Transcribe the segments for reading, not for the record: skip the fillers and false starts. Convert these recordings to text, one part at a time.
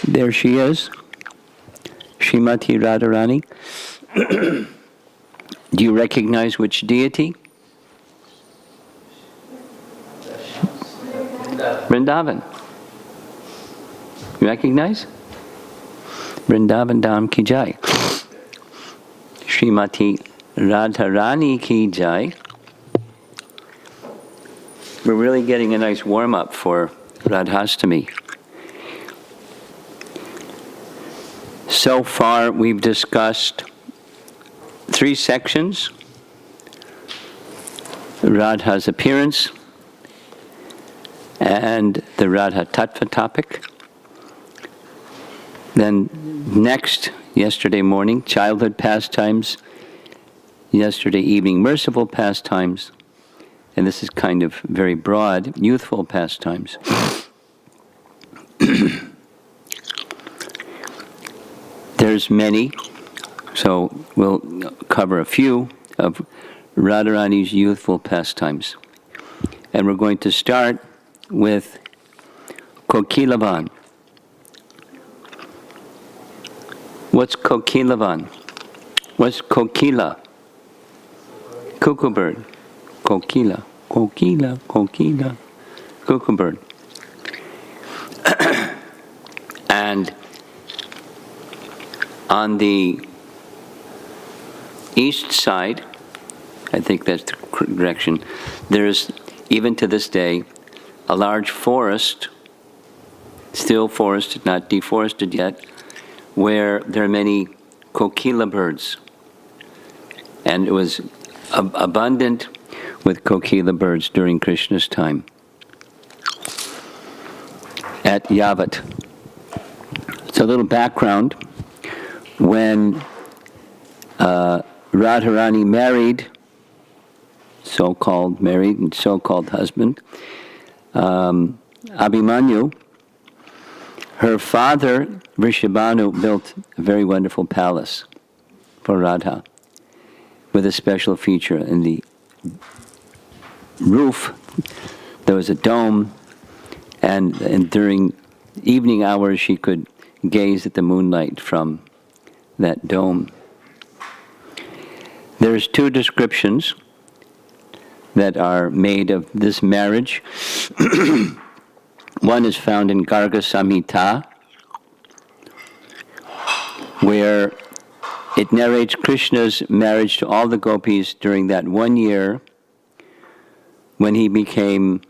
There she is, Srimati Radha Rani. Do you recognize which deity? Vrindavan. You recognize? Vrindavan Dham ki jai. Srimati Radha Rani ki jai. We're really getting a nice warm-up for Radhastami. So far, we've discussed 3 sections: Radha's appearance and the Radha Tattva topic. Then next, yesterday morning, childhood pastimes. Yesterday evening, merciful pastimes. And this is kind of very broad, youthful pastimes. There's many, so we'll cover a few of Radharani's youthful pastimes. And we're going to start with Kokilavan. What's Kokilavan? What's Kokila? Cuckoo bird. Kokila, kokila, kokila, cuckoo bird. And on the east side, I think that's the direction, there's, even to this day, a large forest, still forested, not deforested yet, where there are many kokila birds. And it was abundant with kokila birds during Krishna's time at Yavat. So a little background. When Radharani married, so-called married and so-called husband, Abhimanyu, her father, Vrishabhanu, built a very wonderful palace for Radha with a special feature. In the roof, there was a dome, and during evening hours she could gaze at the moonlight from that dome. There's 2 descriptions that are made of this marriage. One is found in Garga Samhita, where it narrates Krishna's marriage to all the gopis during that 1 year when he became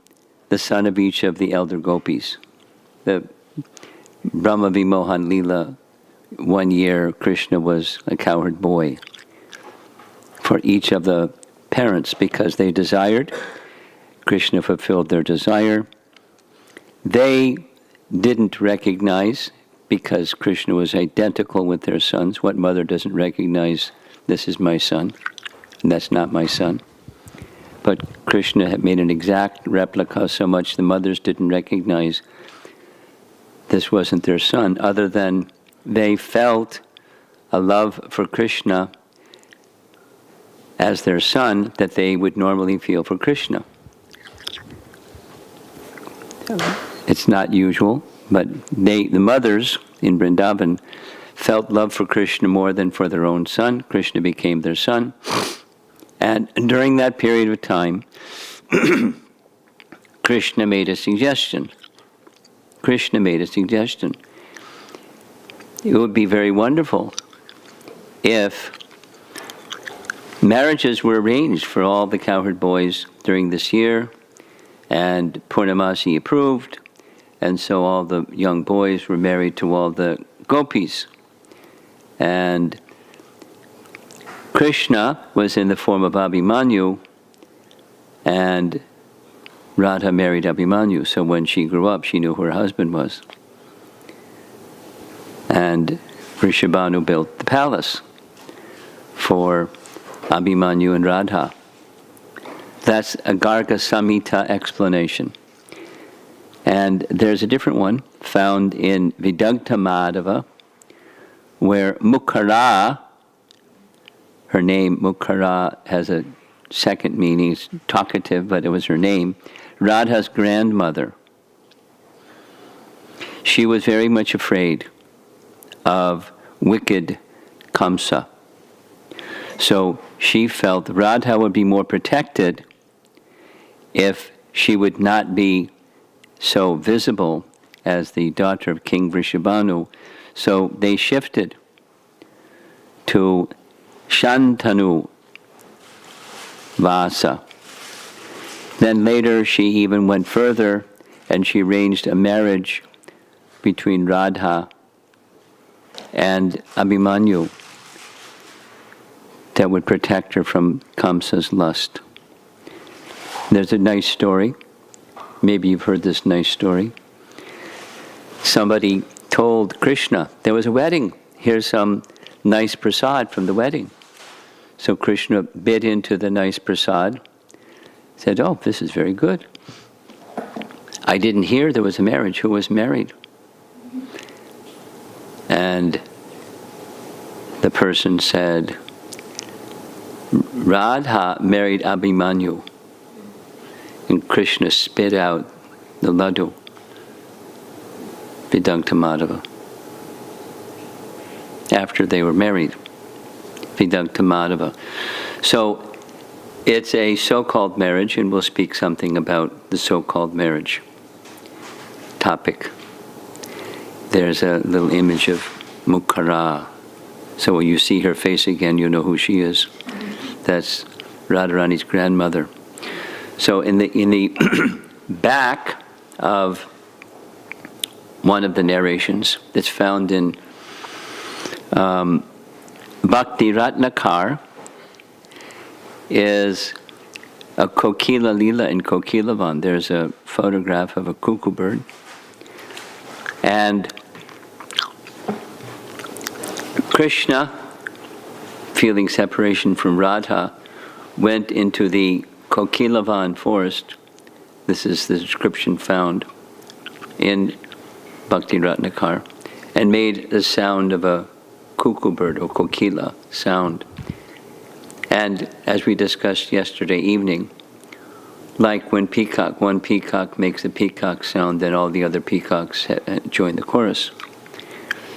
the son of each of the elder gopis. The Brahma Vimohan Leela, 1 year, Krishna was a cowherd boy for each of the parents because they desired. Krishna fulfilled their desire. They didn't recognize, because Krishna was identical with their sons. What mother doesn't recognize, this is my son, and that's not my son? But Krishna had made an exact replica, so much the mothers didn't recognize this wasn't their son, other than they felt a love for Krishna as their son that they would normally feel for Krishna. It's not usual, but the mothers in Vrindavan felt love for Krishna more than for their own son. Krishna became their son. And during that period of time, Krishna made a suggestion. It would be very wonderful if marriages were arranged for all the cowherd boys during this year, and Purnamasi approved, and so all the young boys were married to all the gopis. And Krishna was in the form of Abhimanyu, and Radha married Abhimanyu, so when she grew up, she knew who her husband was. And Vrishabhanu built the palace for Abhimanyu and Radha. That's a Garga Samhita explanation. And there's a different one found in Vidagdha Madhava, where Mukhara, her name Mukhara has a second meaning, it's talkative, but it was her name, Radha's grandmother. she was very much afraid of wicked Kamsa. So she felt Radha would be more protected if she would not be so visible as the daughter of King Vrishabhanu. So they shifted to Shantanu Vasa. Then later she even went further and she arranged a marriage between Radha and Abhimanyu that would protect her from Kamsa's lust. There's a nice story. Maybe you've heard this nice story. Somebody told Krishna, there was a wedding. Here's some nice prasad from the wedding. So Krishna bit into the nice prasad, said, oh, this is very good. I didn't hear there was a marriage. Who was married? And the person said, Radha married Abhimanyu. And Krishna spit out the laddu, Vidagta Madhava, after they were married, Vidagta Madhava. So it's a so-called marriage, and we'll speak something about the so-called marriage topic. There's a little image of Mukhara. So when you see her face again, you know who she is. That's Radha Rani's grandmother. So in the back of one of the narrations that's found in Bhakti Ratnakar is a Kokila Lila in Kokilavan. There's a photograph of a cuckoo bird. And Krishna, feeling separation from Radha, went into the Kokilavan forest. This is the description found in Bhakti Ratnakar, and made the sound of a cuckoo bird or kokila sound. And as we discussed yesterday evening, like when one peacock makes the peacock sound, then all the other peacocks join the chorus.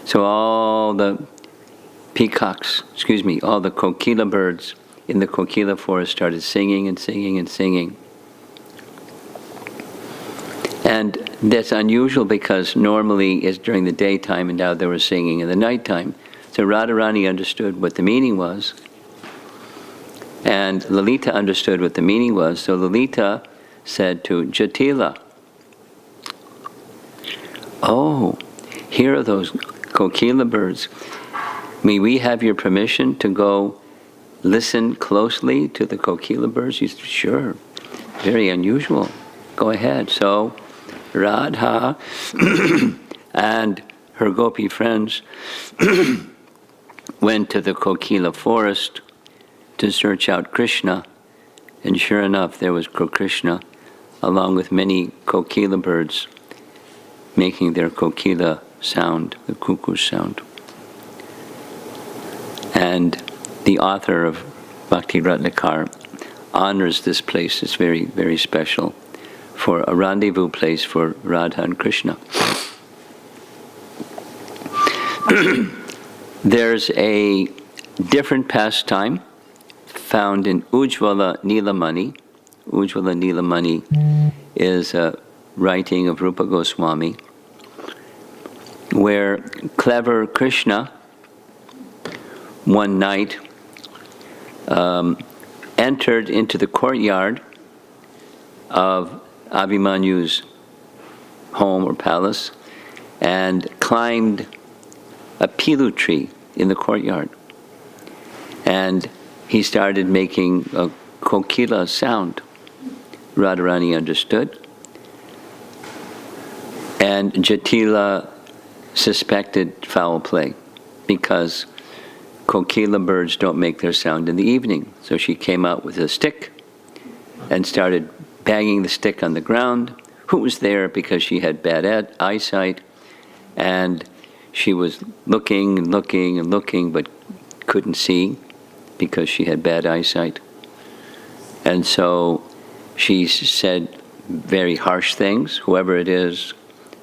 So all the peacocks, all the kokila birds in the kokila forest started singing and singing and singing. And that's unusual because normally it's during the daytime and now they were singing in the nighttime. So Radha Rani understood what the meaning was. And Lalita understood what the meaning was. So Lalita said to Jatila, oh, here are those kokila birds. May we have your permission to go listen closely to the kokila birds? He said, sure, very unusual. Go ahead. So Radha and her gopi friends went to the kokila forest to search out Krishna, and sure enough, there was Krishna, along with many kokila birds, making their kokila sound, the cuckoo sound. And the author of Bhakti Ratnakar honors this place. It's very, very special for a rendezvous place for Radha and Krishna. There's a different pastime found in Ujjvala Nilamani. Ujjvala Nilamani is a writing of Rupa Goswami, where clever Krishna one night entered into the courtyard of Abhimanyu's home or palace and climbed a pilu tree in the courtyard. And he started making a kokila sound. Radharani understood. And Jatila suspected foul play because kokila birds don't make their sound in the evening. So she came out with a stick and started banging the stick on the ground. Who was there? Because she had bad eyesight, and she was looking and looking and looking, but couldn't see because she had bad eyesight. And so she said very harsh things. Whoever it is,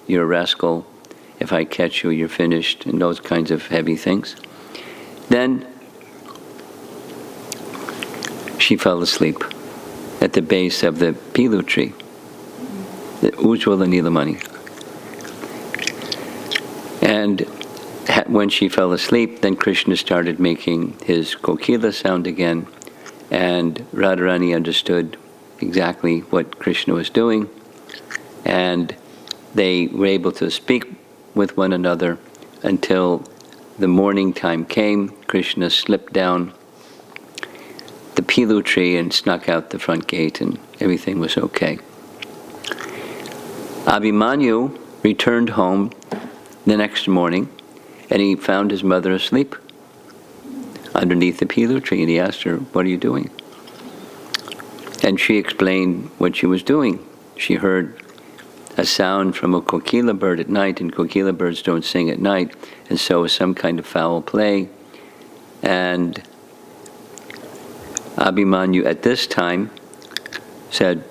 you're a rascal. if I catch you, you're finished, and those kinds of heavy things. Then she fell asleep at the base of the pilu tree, the Ujjvala Nilamani. And when she fell asleep, then Krishna started making his kokila sound again, and Radharani understood exactly what Krishna was doing, and they were able to speak with one another until the morning time came. Krishna slipped down the pilu tree and snuck out the front gate, and everything was okay. Abhimanyu returned home the next morning, and he found his mother asleep underneath the pilu tree, and he asked her, "What are you doing?" And she explained what she was doing. She heard a sound from a kokila bird at night, and kokila birds don't sing at night, and so it was some kind of foul play. And Abhimanyu at this time said,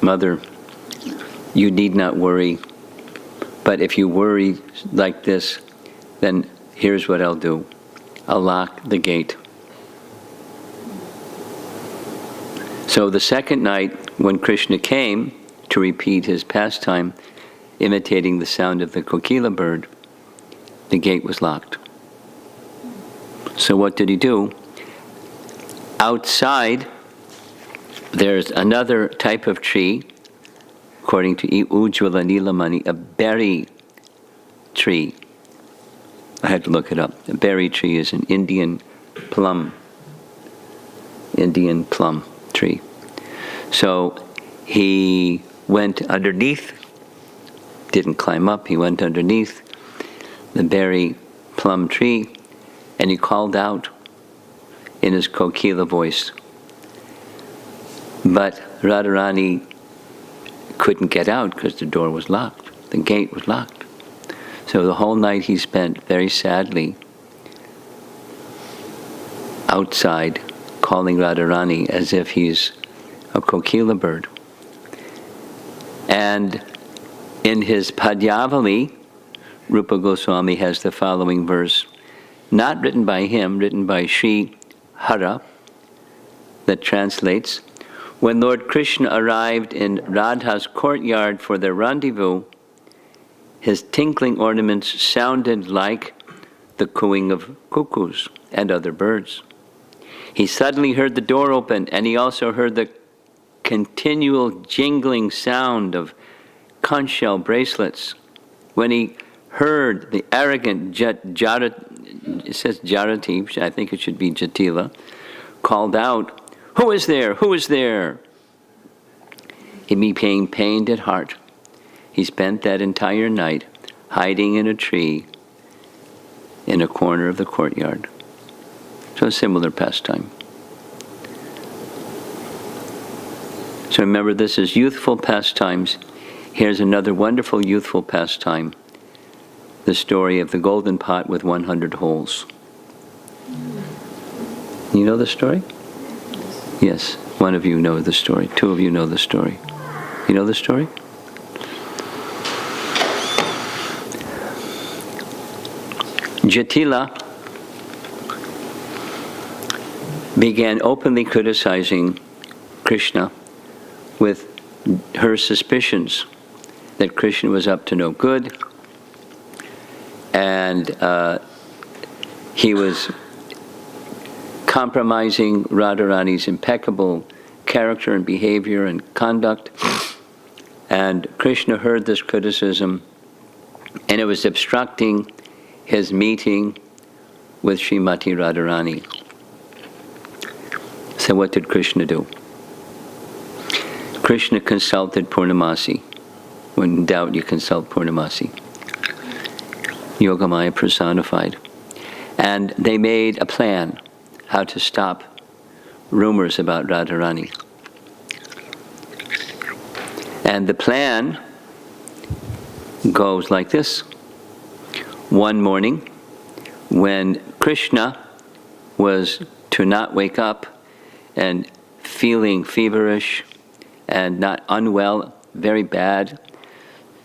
"Mother, you need not worry, but if you worry like this, then here's what I'll do. I'll lock the gate." So the second night, when Krishna came to repeat his pastime, imitating the sound of the kokila bird, the gate was locked. So what did he do? Outside, there's another type of tree, according to Ujjvala Nilamani, a berry tree. I had to look it up. A berry tree is an Indian plum tree. So he went underneath, didn't climb up, he went underneath the berry plum tree, and he called out in his kokila voice. But Radharani couldn't get out because the door was locked, the gate was locked. So the whole night he spent very sadly outside, calling Radharani as if he's a kokila bird. And in his Padyavali, Rupa Goswami has the following verse, not written by him, written by Sri Hara, that translates, "When Lord Krishna arrived in Radha's courtyard for their rendezvous, his tinkling ornaments sounded like the cooing of cuckoos and other birds. He suddenly heard the door open, and he also heard the continual jingling sound of conch shell bracelets. When he heard the arrogant it says Jarati, I think it should be Jatila, called out, 'Who is there? Who is there?' He became pained at heart. He spent that entire night hiding in a tree in a corner of the courtyard." So a similar pastime. So remember, this is youthful pastimes. Here's another wonderful youthful pastime, the story of the golden pot with 100 holes. You know the story? Yes, one of you know the story. Two of you know the story. You know the story? Jatila began openly criticizing Krishna with her suspicions that Krishna was up to no good, and he was compromising Radharani's impeccable character and behavior and conduct. And Krishna heard this criticism, and it was obstructing his meeting with Srimati Radharani. So what did Krishna do? Krishna consulted Purnamasi. When in doubt, you consult Purnamasi. Yogamaya personified. And they made a plan how to stop rumors about Radharani. And the plan goes like this. One morning, when Krishna was to not wake up and feeling feverish and not unwell, very bad,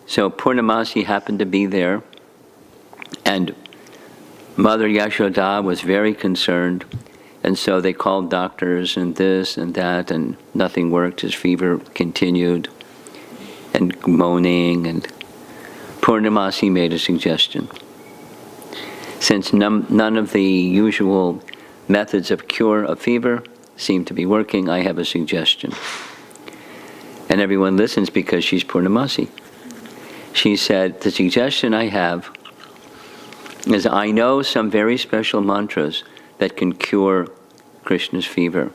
so Purnamasi happened to be there, And Mother Yashoda was very concerned, and so they called doctors and this and that, and nothing worked. His fever continued, and moaning, and Purnamasi made a suggestion. Since none of the usual methods of cure of fever seem to be working, I have a suggestion. And everyone listens because she's Purnamasi. She said, the suggestion I have is I know some very special mantras that can cure Krishna's fever.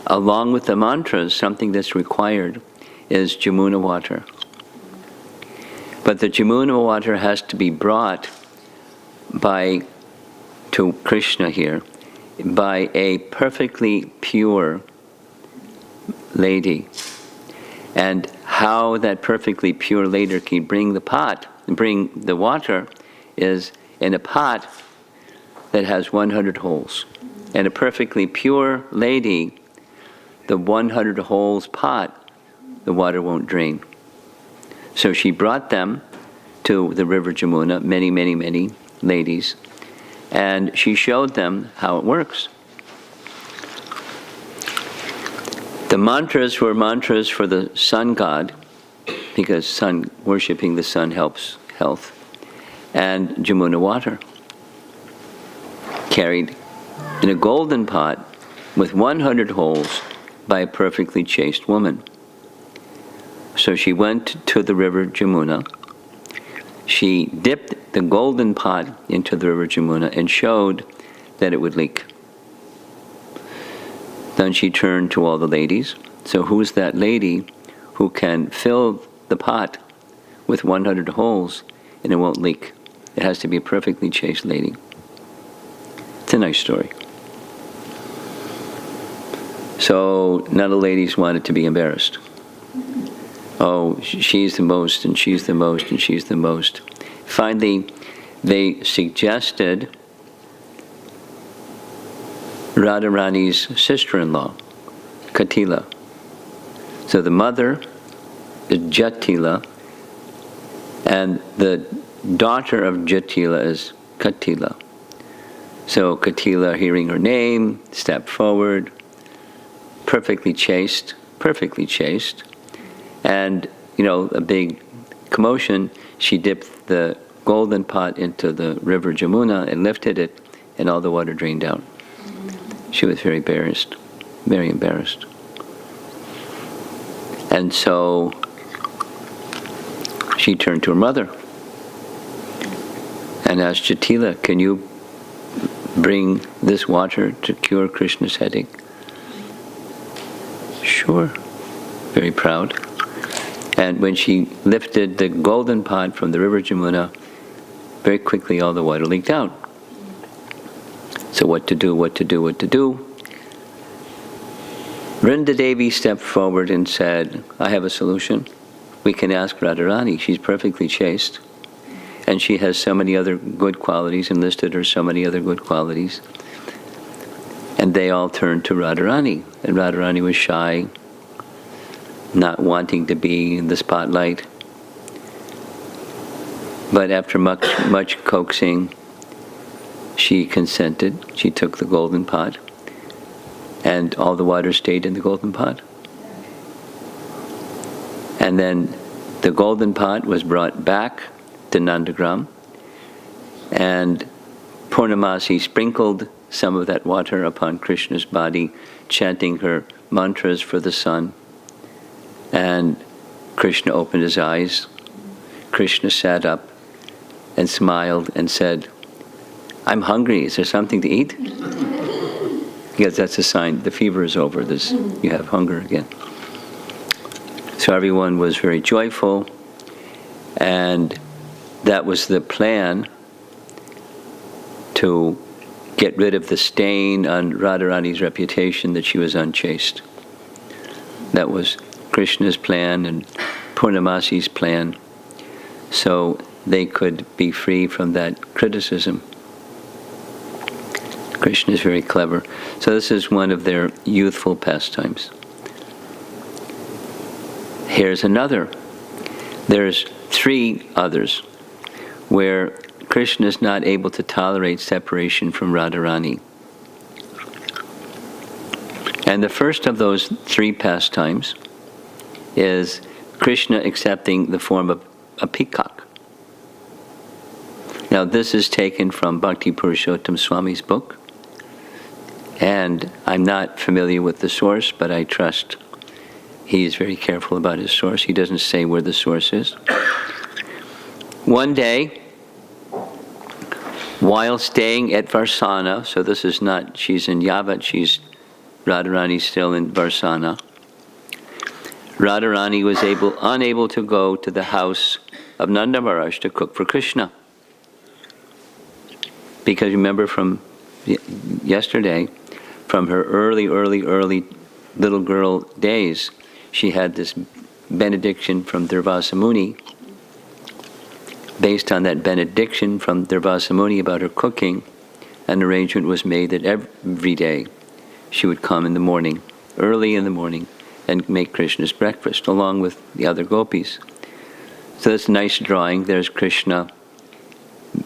Along with the mantras, something that's required is Jamuna water. But the Jamuna water has to be brought to Krishna here by a perfectly pure lady. And how that perfectly pure lady can bring the water is in a pot that has 100 holes. And a perfectly pure lady, the 100 holes pot, the water won't drain. So she brought them to the river Jamuna, many, many, many ladies, and she showed them how it works. The mantras were mantras for the sun god, because worshipping the sun helps health, and Jamuna water, carried in a golden pot with 100 holes by a perfectly chaste woman. So she went to the river Jamuna. She dipped the golden pot into the river Jamuna and showed that it would leak. Then she turned to all the ladies. So who's that lady who can fill the pot with 100 holes and it won't leak? It has to be a perfectly chaste lady. It's a nice story. So none of the ladies wanted to be embarrassed. Oh, she's the most, and she's the most, and she's the most. Finally, they suggested Radha Rani's sister-in-law, Katila. So the mother is Jatila, and the daughter of Jatila is Katila. So Katila, hearing her name, stepped forward, perfectly chaste, and, a big commotion. She dipped the golden pot into the river Jamuna and lifted it, and all the water drained out. She was very embarrassed, very embarrassed. And so she turned to her mother and asked Jatila, can you bring this water to cure Krishna's headache? Sure, very proud. And when she lifted the golden pot from the river Jamuna, very quickly all the water leaked out. So what to do? Vrinda Devi stepped forward and said, I have a solution. We can ask Radha Rani. She's perfectly chaste. And she has so many other good qualities, and listed her so many other good qualities. And they all turned to Radha Rani. And Radha Rani was shy, not wanting to be in the spotlight. But after much coaxing, she consented. She took the golden pot, and all the water stayed in the golden pot. And then the golden pot was brought back to Nandagram, and Purnamasi sprinkled some of that water upon Krishna's body, chanting her mantras for the sun. And Krishna opened his eyes. Krishna sat up and smiled and said, I'm hungry. Is there something to eat? Because that's a sign the fever is over. You have hunger again. So everyone was very joyful, and that was the plan to get rid of the stain on Radharani's reputation that she was unchaste. That was Krishna's plan and Purnamasi's plan, so they could be free from that criticism. Krishna is very clever. So this is one of their youthful pastimes. Here's another. There's 3 others where Krishna is not able to tolerate separation from Radha Rani. And the first of those three pastimes is Krishna accepting the form of a peacock. Now this is taken from Bhakti Purushottam Swami's book, and I'm not familiar with the source, but I trust he is very careful about his source. He doesn't say where the source is. One day, while staying at Varsana, so this is not, she's in Yavat, Radharani still in Varsana. Radharani was unable to go to the house of Nanda Maharaj to cook for Krishna. Because remember from yesterday, from her early little girl days, she had this benediction from Durvasa Muni. Based on that benediction from Durvasa Muni about her cooking, an arrangement was made that every day she would come in the morning, early in the morning, and make Krishna's breakfast, along with the other gopis. So that's a nice drawing. There's Krishna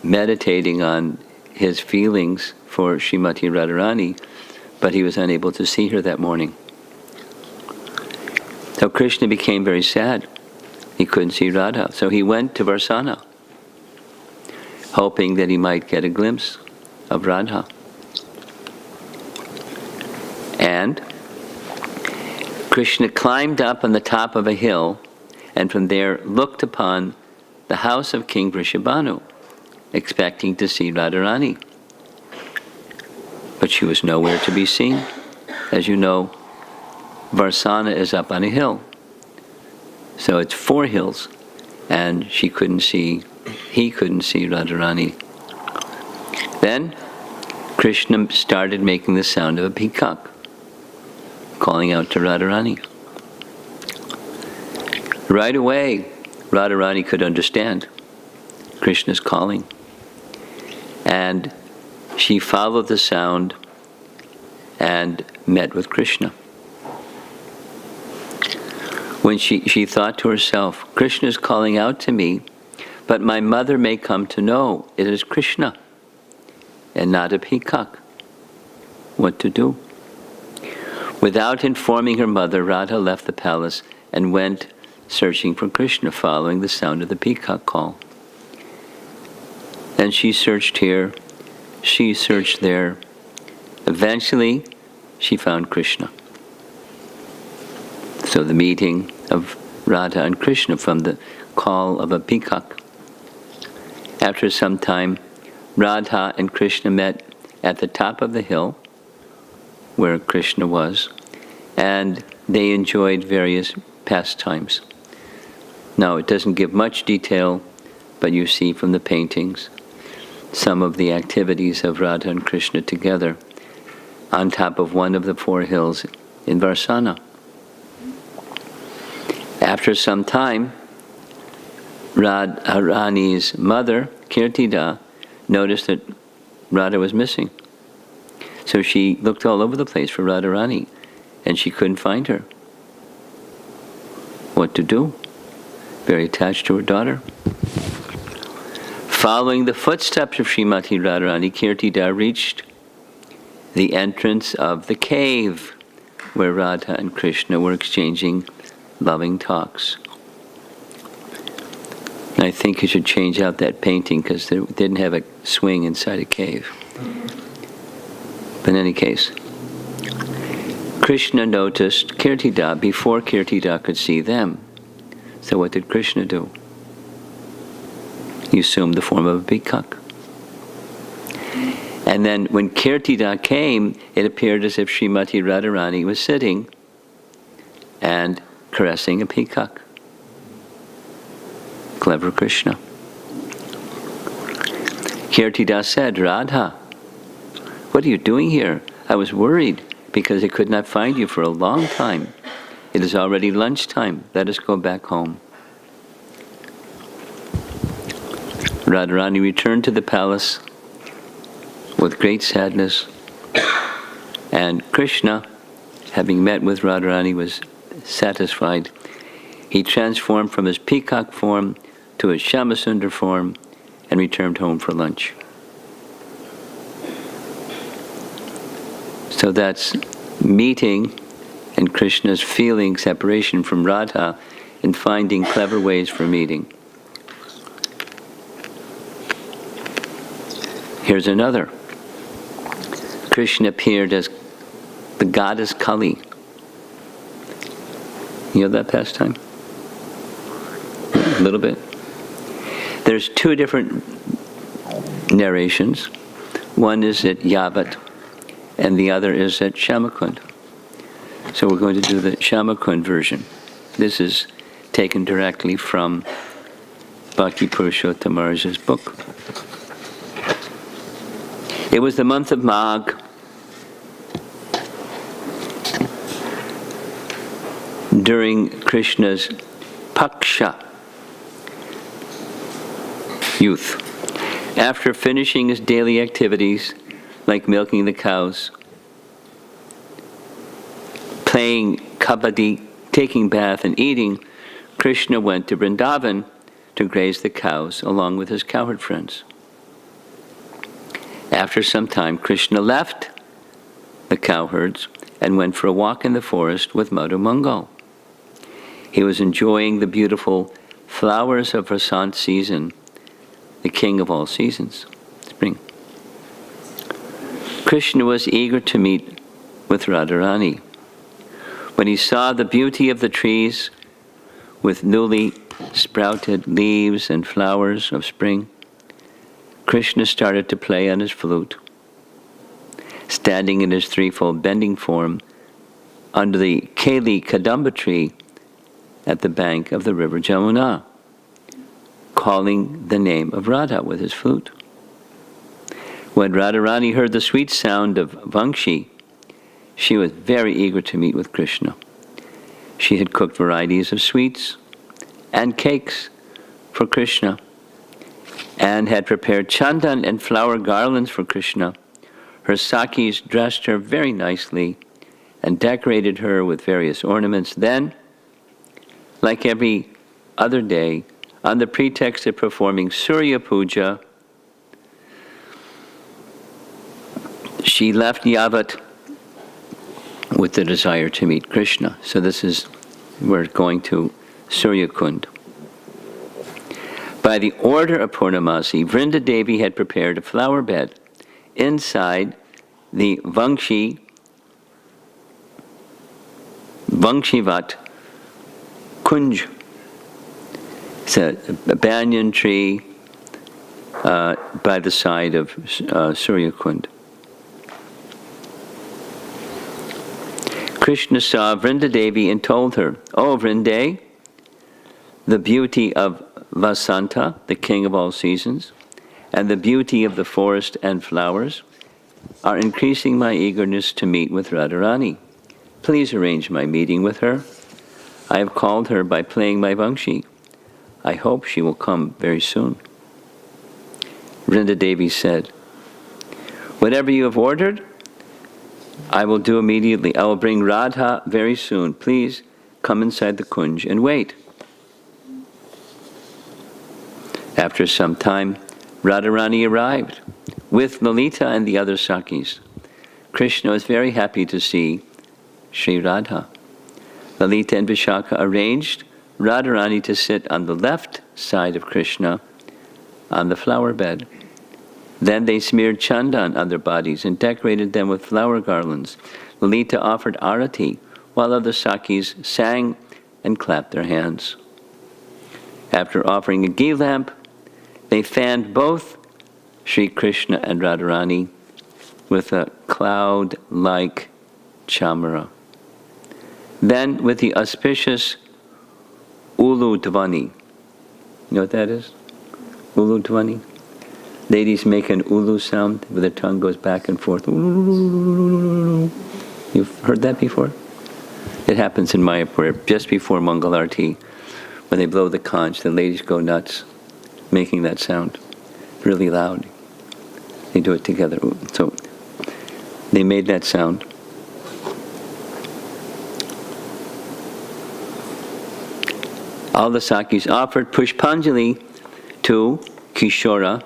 meditating on his feelings for Srimati Radharani, but he was unable to see her that morning. So Krishna became very sad. He couldn't see Radha. So he went to Varsana, hoping that he might get a glimpse of Radha. And Krishna climbed up on the top of a hill, and from there looked upon the house of King Vrishabhanu, expecting to see Radharani. But she was nowhere to be seen. As you know, Varsana is up on a hill. So it's 4 hills, and he couldn't see Radharani. Then Krishna started making the sound of a peacock, calling out to Radharani. Right away, Radharani could understand Krishna's calling. And she followed the sound and met with Krishna. When she thought to herself, Krishna's calling out to me, but my mother may come to know it is Krishna and not a peacock. What to do? Without informing her mother, Radha left the palace and went searching for Krishna, following the sound of the peacock call. And she searched here, she searched there. Eventually, she found Krishna. So the meeting of Radha and Krishna from the call of a peacock. After some time, Radha and Krishna met at the top of the hill where Krishna was, and they enjoyed various pastimes. Now, it doesn't give much detail, but you see from the paintings some of the activities of Radha and Krishna together on top of one of the 4 hills in Varsana. After some time, Radha Rani's mother, Kirtida, noticed that Radha was missing. So she looked all over the place for Radha Rani, and she couldn't find her. What to do? Very attached to her daughter. Following the footsteps of Srimati Radharani, Kirtida reached the entrance of the cave where Radha and Krishna were exchanging loving talks. And I think you should change out that painting because they didn't have a swing inside a cave. But in any case, Krishna noticed Kirtida before Kirtida could see them. So what did Krishna do? He assumed the form of a peacock. And then when Kirtida came, it appeared as if Srimati Radharani was sitting and caressing a peacock. Clever Krishna. Kirtida said, Radha, what are you doing here? I was worried because I could not find you for a long time. It is already lunchtime. Let us go back home. Radharani returned to the palace with great sadness, and Krishna, having met with Radharani, was satisfied. He transformed from his peacock form to his Shyamasundar form and returned home for lunch. So that's meeting and Krishna's feeling separation from Radha and finding clever ways for meeting. Here's another. Krishna appeared as the goddess Kali. You know that pastime? A little bit. There's two different narrations. One is at Yavat, and the other is at Shamakund. So we're going to do the Shamakund version. This is taken directly from Bhakti Purushottam Maharaj's book. It was the month of Magh. During Krishna's Paksha youth. After finishing his daily activities, like milking the cows, playing kabaddi, taking bath, and eating, Krishna went to Vrindavan to graze the cows along with his cowherd friends. After some time, Krishna left the cowherds and went for a walk in the forest with Madhu Mangal. He was enjoying the beautiful flowers of Vasant season, the king of all seasons, spring. Krishna was eager to meet with Radha Rani. When he saw the beauty of the trees with newly sprouted leaves and flowers of spring, Krishna started to play on his flute, standing in his threefold bending form under the Keli Kadamba tree at the bank of the river Jamuna, calling the name of Radha with his flute. When Radha Rani heard the sweet sound of Vangshi, she was very eager to meet with Krishna. She had cooked varieties of sweets and cakes for Krishna, and had prepared chandan and flower garlands for Krishna. Her sakis dressed her very nicely and decorated her with various ornaments. Then, like every other day, on the pretext of performing Surya Puja, she left Yavat with the desire to meet Krishna. So we're going to Surya Kund. By the order of Purnamasi, Vrinda Devi had prepared a flower bed inside the Vangshivat Kunj. It's a banyan tree by the side of Surya Kund. Krishna saw Vrinda Devi and told her, "O Vrinde, the beauty of Vasanta, the king of all seasons, and the beauty of the forest and flowers are increasing my eagerness to meet with Radharani. Please arrange my meeting with her. I have called her by playing my Vangshi. I hope she will come very soon." Vrinda Devi said, "Whatever you have ordered, I will do immediately. I will bring Radha very soon. Please come inside the Kunj and wait." After some time, Radharani arrived with Lalita and the other Sakis. Krishna was very happy to see Sri Radha. Lalita and Vishaka arranged Radharani to sit on the left side of Krishna on the flower bed. Then they smeared chandan on their bodies and decorated them with flower garlands. Lalita offered arati, while other Sakis sang and clapped their hands. After offering a ghee lamp, they fanned both Sri Krishna and Radharani with a cloud-like chamara. Then, with the auspicious Ulu Dvani, you know what that is? Ulu Dvani? Ladies make an ulu sound where their tongue goes back and forth. You've heard that before? It happens in Mayapur just before Mangal Arati. When they blow the conch, the ladies go nuts, making that sound really loud. They do it together. So they made that sound. All the Sakis offered Pushpanjali to Kishora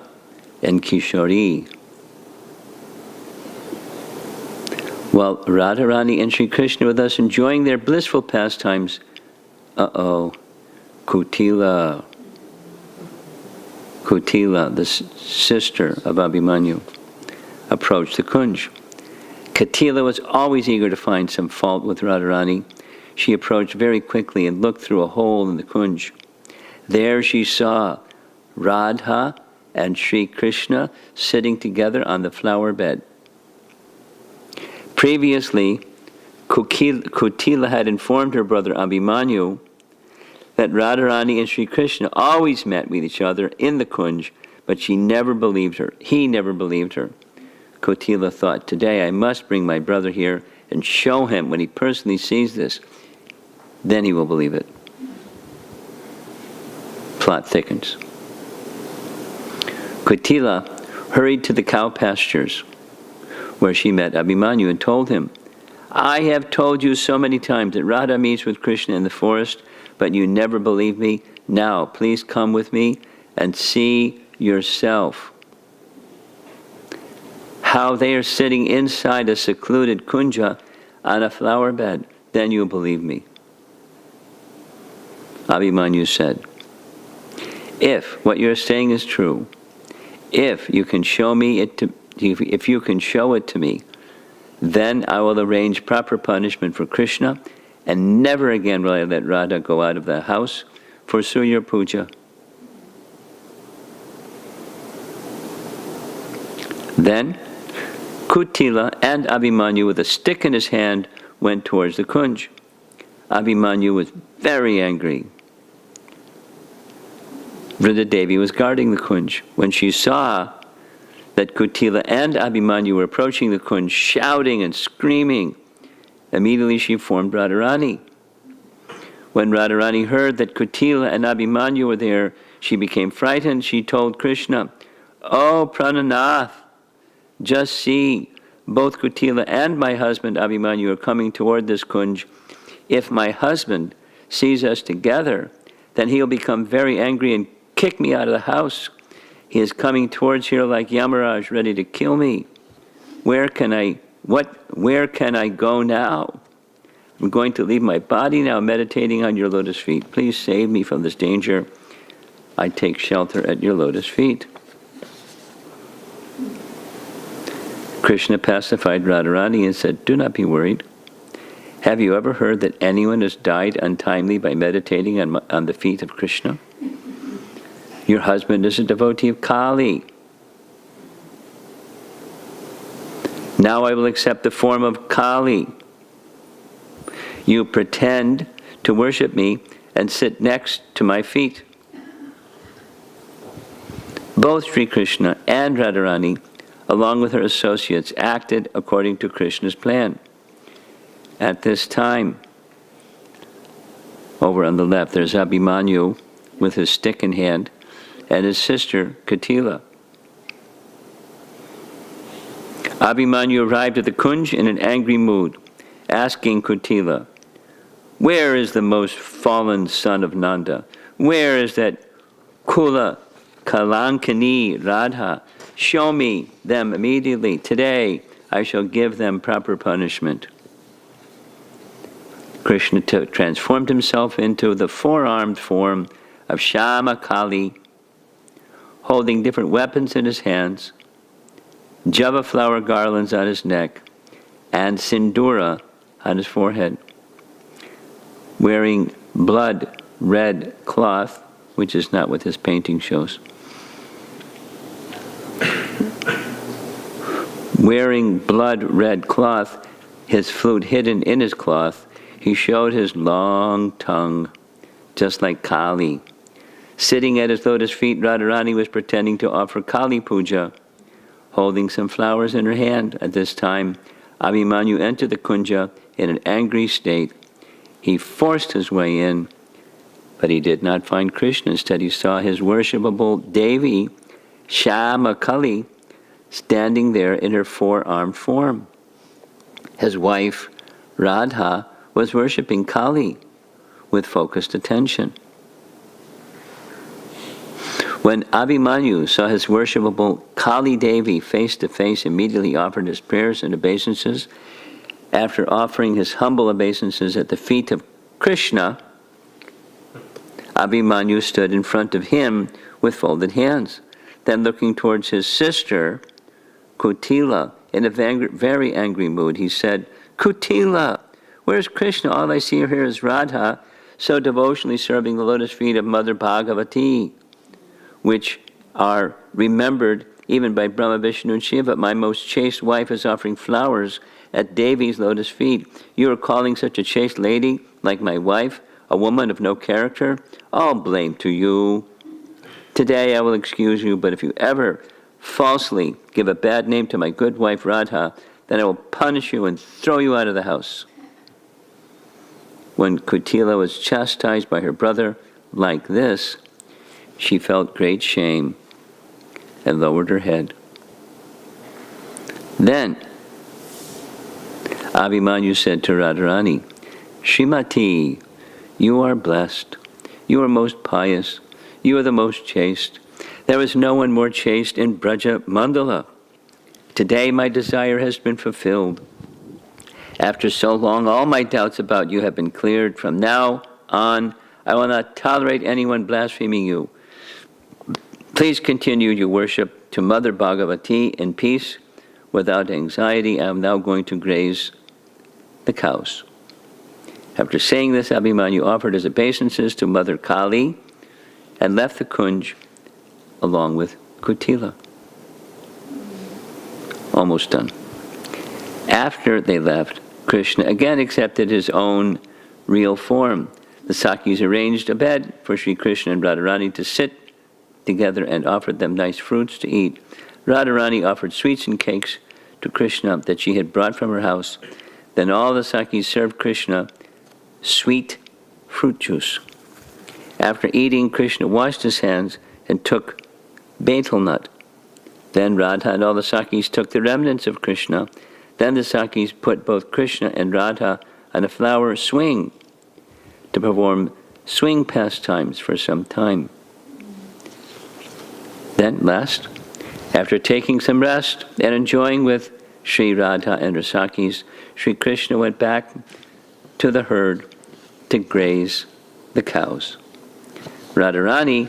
and Kishori. While Radha Rani and Sri Krishna were thus enjoying their blissful pastimes, Kutila, the sister of Abhimanyu, approached the Kunj. Kutila was always eager to find some fault with Radharani. She approached very quickly and looked through a hole in the Kunj. There she saw Radha and Sri Krishna sitting together on the flower bed. Previously, Kutila had informed her brother Abhimanyu that Radharani and Sri Krishna always met with each other in the Kunj, but she never believed her. He never believed her. Kutila thought, today I must bring my brother here and show him when he personally sees this. Then he will believe it. Plot thickens. Kutila hurried to the cow pastures where she met Abhimanyu and told him, I have told you so many times that Radha meets with Krishna in the forest, but you never believe me. Now, please come with me and see yourself how they are sitting inside a secluded kunja on a flower bed. Then you'll believe me. Abhimanyu said, if what you're saying is true, if you can show it to me, then I will arrange proper punishment for Krishna, and never again will I let Radha go out of the house for Surya Puja. Then Kutila and Abhimanyu, with a stick in his hand, went towards the Kunj. Abhimanyu was very angry. Vrinda Devi was guarding the Kunj. When she saw that Kutila and Abhimanyu were approaching the Kunj, shouting and screaming, immediately she informed Radharani. When Radharani heard that Kutila and Abhimanyu were there, she became frightened. She told Krishna, Oh, Prananath, just see, both Kutila and my husband Abhimanyu are coming toward this Kunj. If my husband sees us together, then he'll become very angry and kick me out of the house. He is coming towards here like Yamaraj, ready to kill me. Where can I go now? I'm going to leave my body now, meditating on your lotus feet. Please save me from this danger. I take shelter at your lotus feet. Krishna pacified Radharani and said, do not be worried. Have you ever heard that anyone has died untimely by meditating on the feet of Krishna? Your husband is a devotee of Kali. Now I will accept the form of Kali. You pretend to worship me and sit next to my feet. Both Sri Krishna and Radharani, along with her associates, acted according to Krishna's plan. At this time, over on the left, there's Abhimanyu with his stick in hand, and his sister, Kutila. Abhimanyu arrived at the Kunj in an angry mood, asking Kutila, where is the most fallen son of Nanda? Where is that Kula Kalankini Radha? Show me them immediately. Today I shall give them proper punishment. Krishna transformed himself into the four-armed form of Shama Kali, holding different weapons in his hands, java flower garlands on his neck, and sindura on his forehead, wearing blood red cloth, which is not what this painting shows. Wearing blood red cloth, his flute hidden in his cloth, he showed his long tongue, just like Kali. Sitting at his lotus feet, Radharani was pretending to offer Kali Puja, holding some flowers in her hand. At this time, Abhimanyu entered the kunja in an angry state. He forced his way in, but he did not find Krishna. Instead, he saw his worshipable Devi, Shama Kali, standing there in her four-armed form. His wife, Radha, was worshipping Kali with focused attention. When Abhimanyu saw his worshipable Kali Devi face to face, immediately offered his prayers and obeisances. After offering his humble obeisances at the feet of Krishna, Abhimanyu stood in front of him with folded hands. Then looking towards his sister, Kutila, in a very angry mood, he said, "Kutila, where's Krishna? All I see here is Radha, so devotionally serving the lotus feet of Mother Bhagavati, which are remembered even by Brahma, Vishnu, and Shiva. My most chaste wife is offering flowers at Devi's lotus feet. You are calling such a chaste lady like my wife a woman of no character? All blame to you. Today I will excuse you, but if you ever falsely give a bad name to my good wife Radha, then I will punish you and throw you out of the house." When Kutila was chastised by her brother like this, she felt great shame and lowered her head. Then Abhimanyu said to Radha Rani, "Srimati, you are blessed. You are most pious. You are the most chaste. There is no one more chaste in Braja Mandala. Today my desire has been fulfilled. After so long, all my doubts about you have been cleared. From now on, I will not tolerate anyone blaspheming you. Please continue your worship to Mother Bhagavati in peace, without anxiety. I am now going to graze the cows." After saying this, Abhimanyu offered his obeisances to Mother Kali and left the Kunj along with Kutila. Almost done. After they left, Krishna again accepted his own real form. The Sakis arranged a bed for Sri Krishna and Radharani to sit together and offered them nice fruits to eat. Radharani offered sweets and cakes to Krishna that she had brought from her house. Then all the Sakis served Krishna sweet fruit juice. After eating, Krishna washed his hands and took betel nut. Then Radha and all the Sakis took the remnants of Krishna. Then the Sakis put both Krishna and Radha on a flower swing to perform swing pastimes for some time. Then last, after taking some rest and enjoying with Sri Radha and her Sakis, Sri Krishna went back to the herd to graze the cows. Radha Rani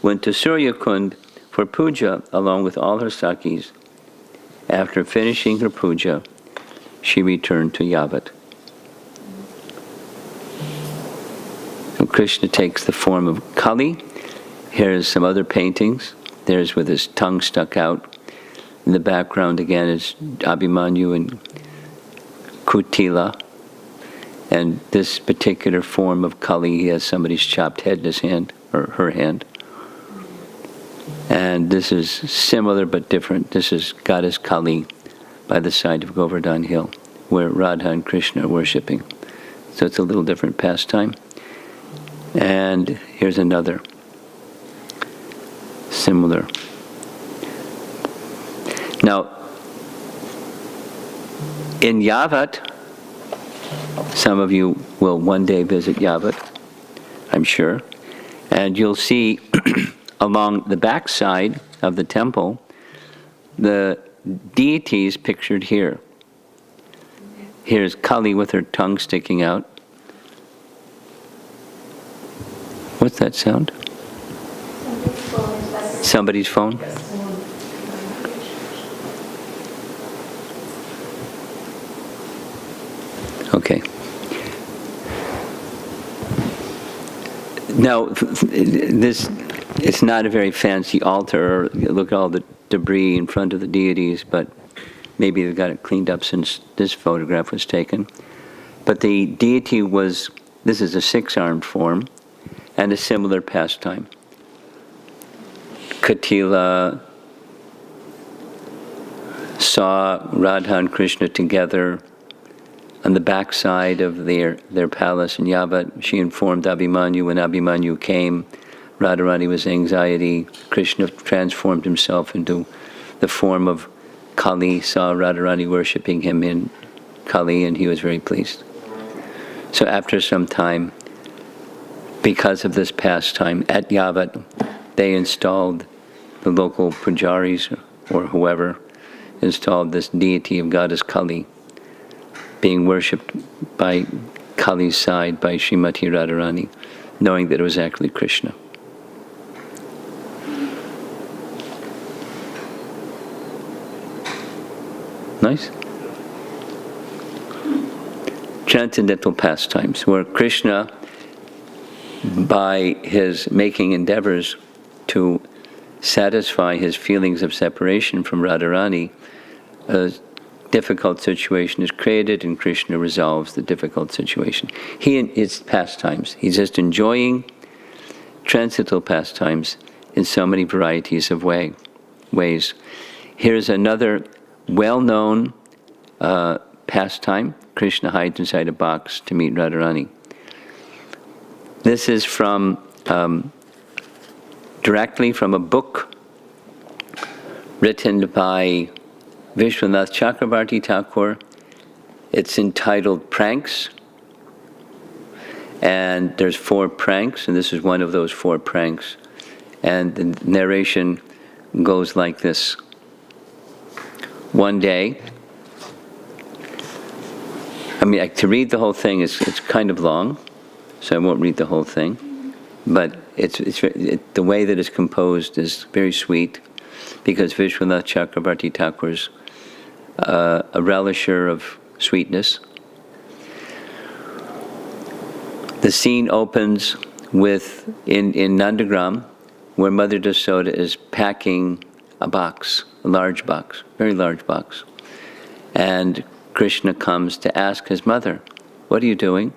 went to Surya Kund for puja along with all her Sakis. After finishing her puja, she returned to Yavat. So Krishna takes the form of Kali. Here's some other paintings. There's with his tongue stuck out. In the background again is Abhimanyu and Kutila. And this particular form of Kali, he has somebody's chopped head in his hand, or her hand. And this is similar but different. This is Goddess Kali by the side of Govardhan Hill, where Radha and Krishna are worshipping. So it's a little different pastime. And here's another similar. Now, in Yavat, some of you will one day visit Yavat, I'm sure, and you'll see along the back side of the temple the deities pictured here. Here's Kali with her tongue sticking out. What's that sound? Somebody's phone? Okay. Now, this, it's not a very fancy altar. Look at all the debris in front of the deities, but maybe they've got it cleaned up since this photograph was taken. But the deity was, this is a six-armed form, and a similar pastime. Kutila saw Radha and Krishna together on the backside of their palace in Yavat. She informed Abhimanyu. When Abhimanyu came, Radharani was anxiety. Krishna transformed himself into the form of Kali, saw Radharani worshipping him in Kali, and he was very pleased. So after some time, because of this pastime at Yavat, they installed, the local pujaris or whoever, installed this deity of goddess Kali, being worshipped by Kali's side, by Srimati Radharani, knowing that it was actually Krishna. Nice? Transcendental pastimes, where Krishna, by his making endeavors to satisfy his feelings of separation from Radharani, a difficult situation is created and Krishna resolves the difficult situation. He in his pastimes, he's just enjoying transcendental pastimes in so many varieties of ways. Here's another well-known pastime. Krishna hides inside a box to meet Radharani. This is from directly from a book written by Vishwanath Chakravarti Thakur. It's entitled Pranks. And there's 4 pranks, and this is one of those 4 pranks. And the narration goes like this. One day, to read the whole thing, it's kind of long, so I won't read the whole thing. But the way that it's composed is very sweet, because Vishwanath Chakravarti Thakur's a relisher of sweetness. The scene opens with in Nandagram, where Mother Yasoda is packing a box, a large box, very large box. And Krishna comes to ask his mother, "What are you doing?"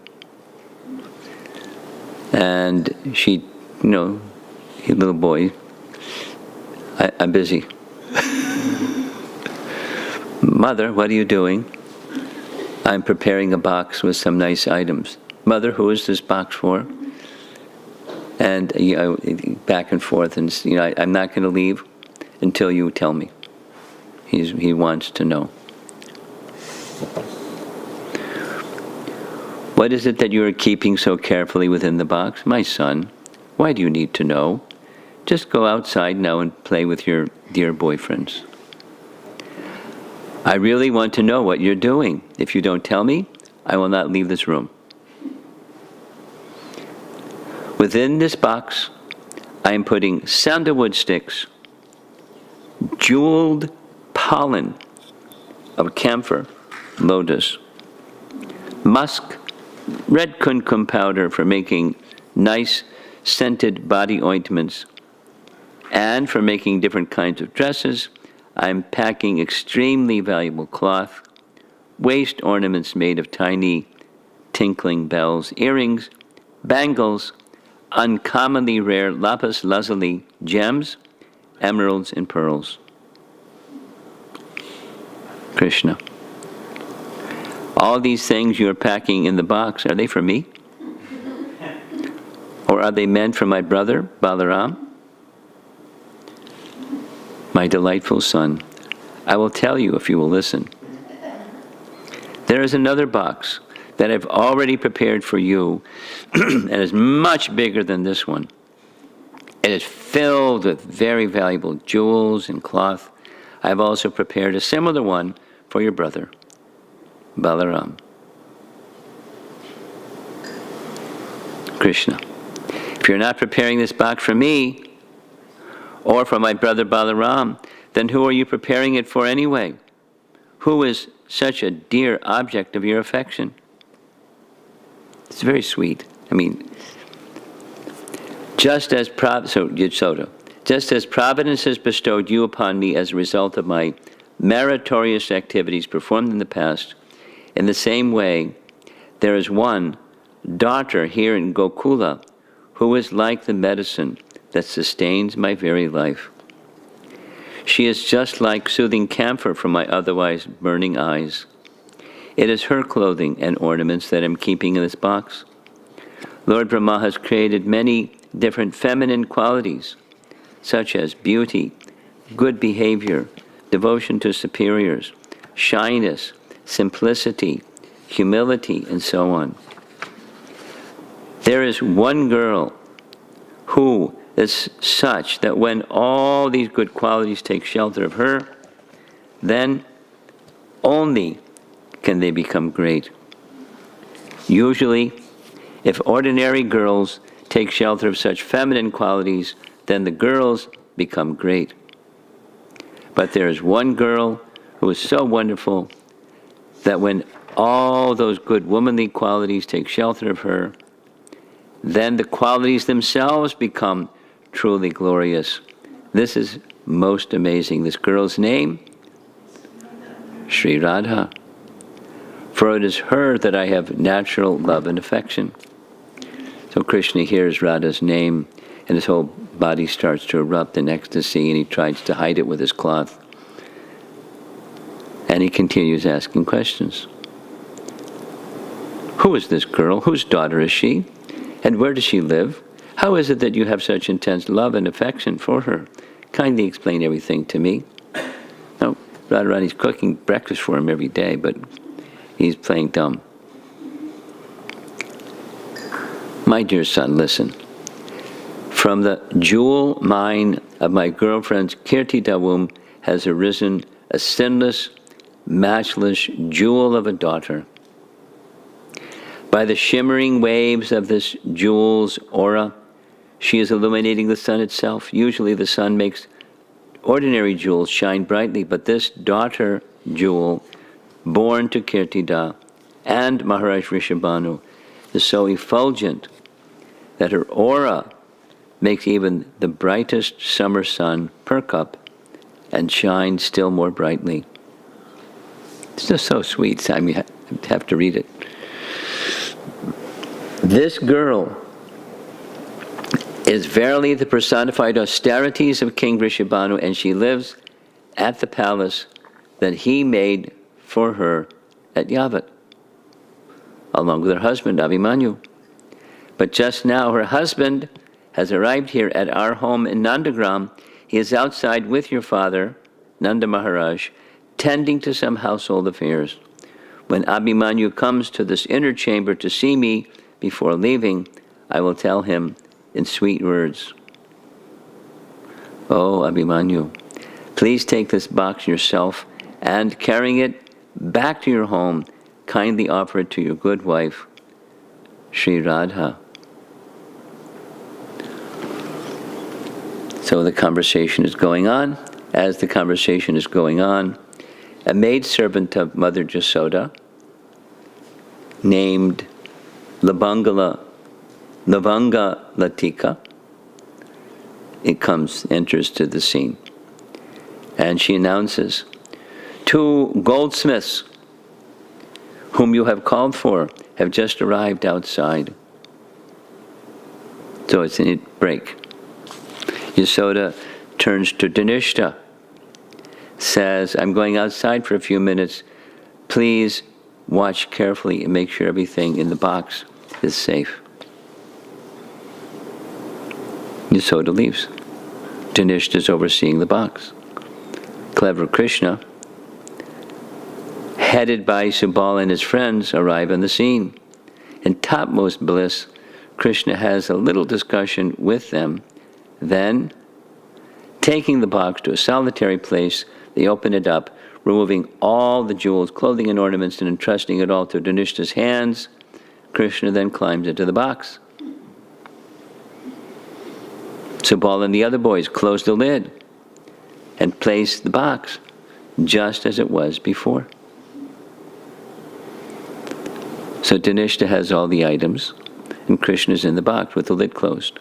And she, little boy, I'm busy. "Mother, what are you doing?" "I'm preparing a box with some nice items." "Mother, who is this box for?" And back and forth, and I'm not going to leave until you tell me. He wants to know. "What is it that you are keeping so carefully within the box?" "My son, why do you need to know? Just go outside now and play with your dear boyfriends." "I really want to know what you're doing. If you don't tell me, I will not leave this room. Within this box, I am putting sandalwood sticks, jeweled pollen of camphor, lotus, musk, red kumkum powder for making nice scented body ointments, and for making different kinds of dresses. I'm packing extremely valuable cloth, waist ornaments made of tiny tinkling bells, earrings, bangles, uncommonly rare lapis lazuli gems, emeralds, and pearls." Krishna, all these things you're packing in the box, are they for me? Or are they meant for my brother, Balaram? "My delightful son, I will tell you if you will listen. There is another box that I've already prepared for you, and is much bigger than this one. It is filled with very valuable jewels and cloth. I have also prepared a similar one for your brother, Balaram." Krishna, if you're not preparing this box for me, or for my brother Balaram, then who are you preparing it for anyway? Who is such a dear object of your affection? It's very sweet. Just as Yasoda, just as Providence has bestowed you upon me as a result of my meritorious activities performed in the past, in the same way, there is one daughter here in Gokula who is like the medicine that sustains my very life. She is just like soothing camphor for my otherwise burning eyes. It is her clothing and ornaments that I'm keeping in this box. Lord Brahma has created many different feminine qualities, such as beauty, good behavior, devotion to superiors, shyness, simplicity, humility, and so on. There is one girl who, is such that when all these good qualities take shelter of her, then only can they become great. Usually, if ordinary girls take shelter of such feminine qualities, then the girls become great. But there is one girl who is so wonderful that when all those good womanly qualities take shelter of her, then the qualities themselves become truly glorious. This is most amazing. This girl's name, Sri Radha. For it is her that I have natural love and affection. So Krishna hears Radha's name, and his whole body starts to erupt in ecstasy, and he tries to hide it with his cloth. And he continues asking questions. Who is this girl? Whose daughter is she? And where does she live? How is it that you have such intense love and affection for her? Kindly explain everything to me. Now, Radha Rani's cooking breakfast for him every day, but he's playing dumb. My dear son, listen. From the jewel mine of my girlfriend's Kirtida womb has arisen a sinless, matchless jewel of a daughter. By the shimmering waves of this jewel's aura, she is illuminating the sun itself. Usually the sun makes ordinary jewels shine brightly, but this daughter jewel, born to Kirtida and Maharaj Rishabhanu, is so effulgent that her aura makes even the brightest summer sun perk up and shine still more brightly. It's just so sweet. I mean, you have to read it. This girl is verily the personified austerities of King Rishabhanu, and she lives at the palace that he made for her at Yavat, along with her husband, Abhimanyu. But just now her husband has arrived here at our home in Nandagram. He is outside with your father, Nanda Maharaj, tending to some household affairs. When Abhimanyu comes to this inner chamber to see me before leaving, I will tell him in sweet words, "Oh, Abhimanyu, please take this box yourself and, carrying it back to your home, kindly offer it to your good wife, Sri Radha." So the conversation is going on. As the conversation is going on, a maidservant of Mother Jasoda named Lavanga Latika, enters to the scene. And she announces, "Two goldsmiths whom you have called for have just arrived outside." So it's a break. Yasoda turns to Dhanishta, says, "I'm going outside for a few minutes. Please watch carefully and make sure everything in the box is safe." Yasoda leaves. Dhanishta is overseeing the box. Clever Krishna, headed by Subal and his friends, arrive on the scene. In topmost bliss, Krishna has a little discussion with them. Then, taking the box to a solitary place, they open it up, removing all the jewels, clothing, and ornaments, and entrusting it all to Dhanishta's hands. Krishna then climbs into the box. Subal and the other boys close the lid and place the box just as it was before. So Dhanishta has all the items, and Krishna's in the box with the lid closed.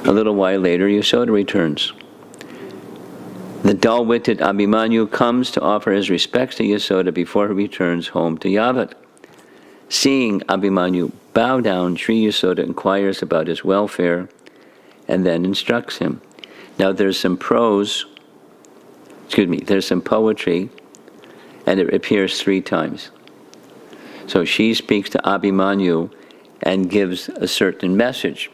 A little while later, Yasoda returns. The dull-witted Abhimanyu comes to offer his respects to Yasoda before he returns home to Yavat. Seeing Abhimanyu bow down, Sri Yasoda inquires about his welfare and then instructs him. Now there's some poetry, and it appears 3 times. So she speaks to Abhimanyu and gives a certain message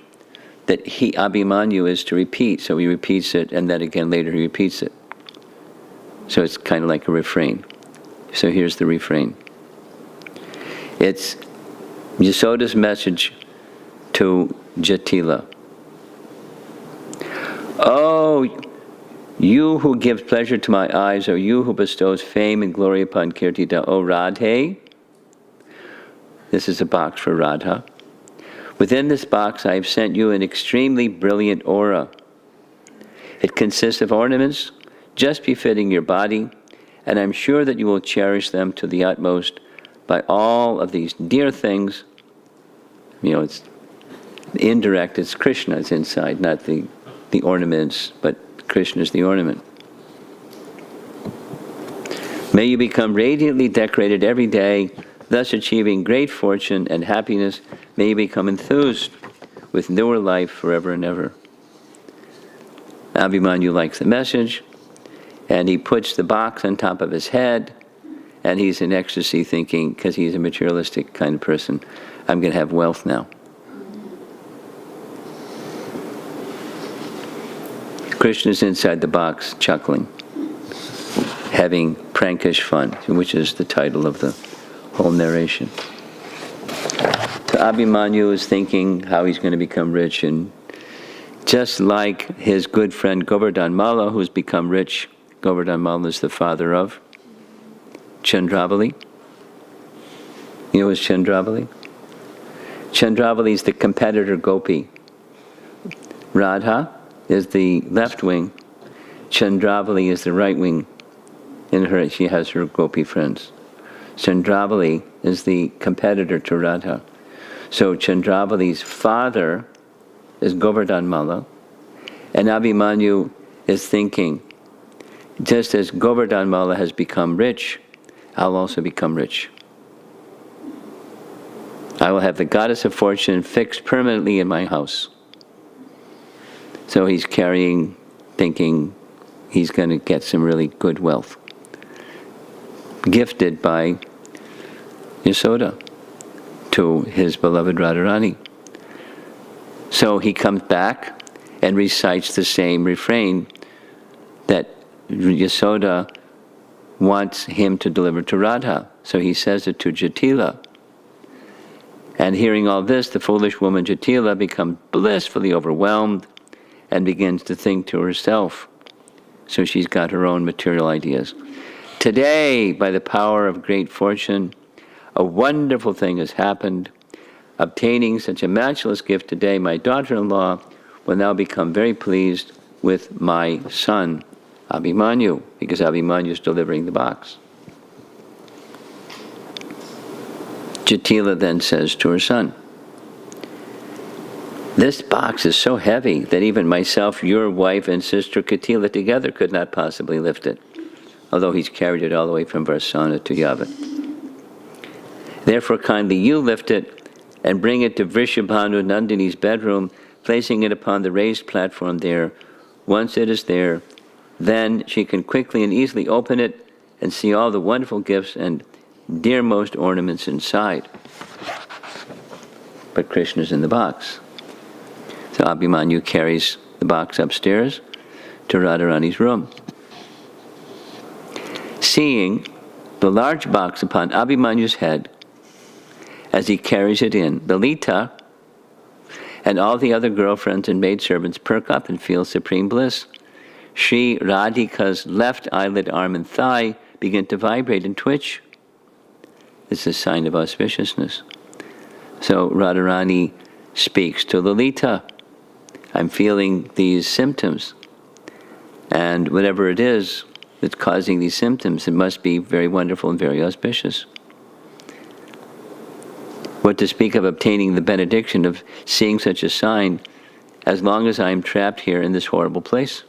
that Abhimanyu is to repeat. So he repeats it, and then again later he repeats it. So it's kind of like a refrain. So here's the refrain. It's Yasoda's message to Jatila. Oh, you who gives pleasure to my eyes, O you who bestows fame and glory upon Kirtita, O Radhe. This is a box for Radha. Within this box I have sent you an extremely brilliant aura. It consists of ornaments just befitting your body, and I'm sure that you will cherish them to the utmost by all of these dear things. It's indirect, it's Krishna's inside, not the ornaments, but Krishna's the ornament. May you become radiantly decorated every day, thus achieving great fortune and happiness. May you become enthused with newer life forever and ever. Abhimanyu likes the message, and he puts the box on top of his head, and he's in ecstasy thinking, because he's a materialistic kind of person, I'm going to have wealth now. Krishna's inside the box chuckling, having prankish fun, which is the title of the whole narration. So Abhimanyu is thinking how he's going to become rich, and just like his good friend Govardhan Malla, who's become rich. Govardhan Malla is the father of Chandravali. You know who's Chandravali? Chandravali is the competitor gopi. Radha is the left wing. Chandravali is the right wing. In her, she has her gopi friends. Chandravali is the competitor to Radha. So Chandravali's father is Govardhan Malla, and Abhimanyu is thinking, just as Govardhan Malla has become rich, I'll also become rich. I will have the goddess of fortune fixed permanently in my house. So he's thinking he's going to get some really good wealth, gifted by Yasoda to his beloved Radha Rani. So he comes back and recites the same refrain that Yasoda wants him to deliver to Radha. So he says it to Jatila. And hearing all this, the foolish woman Jatila becomes blissfully overwhelmed and begins to think to herself. So she's got her own material ideas. Today, by the power of great fortune, a wonderful thing has happened. Obtaining such a matchless gift today, my daughter-in-law will now become very pleased with my son, Abhimanyu, because Abhimanyu is delivering the box. Jatila then says to her son, this box is so heavy that even myself, your wife, and sister Katila together could not possibly lift it, although he's carried it all the way from Varsana to Yavat. Therefore, kindly you lift it and bring it to Vrishabhanu Nandini's bedroom, placing it upon the raised platform there. Once it is there, then she can quickly and easily open it and see all the wonderful gifts and dearmost ornaments inside. But Krishna's in the box. So Abhimanyu carries the box upstairs to Radharani's room. Seeing the large box upon Abhimanyu's head, as he carries it in, Lalita and all the other girlfriends and maidservants perk up and feel supreme bliss. Sri Radhika's left eyelid, arm, and thigh begin to vibrate and twitch. This is a sign of auspiciousness. So Radharani speaks to Lalita. I'm feeling these symptoms. And whatever it is that's causing these symptoms, it must be very wonderful and very auspicious. What to speak of obtaining the benediction of seeing such a sign as long as I am trapped here in this horrible place?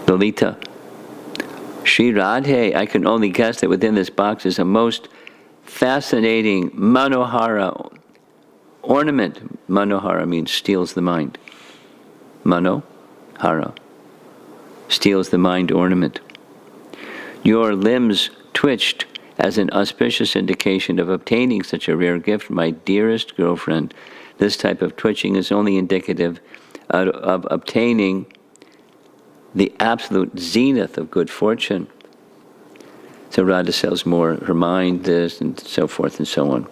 Lalita, Sri Radhe, I can only guess that within this box is a most fascinating Manohara ornament. Manohara means steals the mind. Manohara, steals the mind ornament. Your limbs twitched as an auspicious indication of obtaining such a rare gift, my dearest girlfriend. This type of twitching is only indicative of obtaining the absolute zenith of good fortune. So Radha sells more her mind, this, and so forth and so on.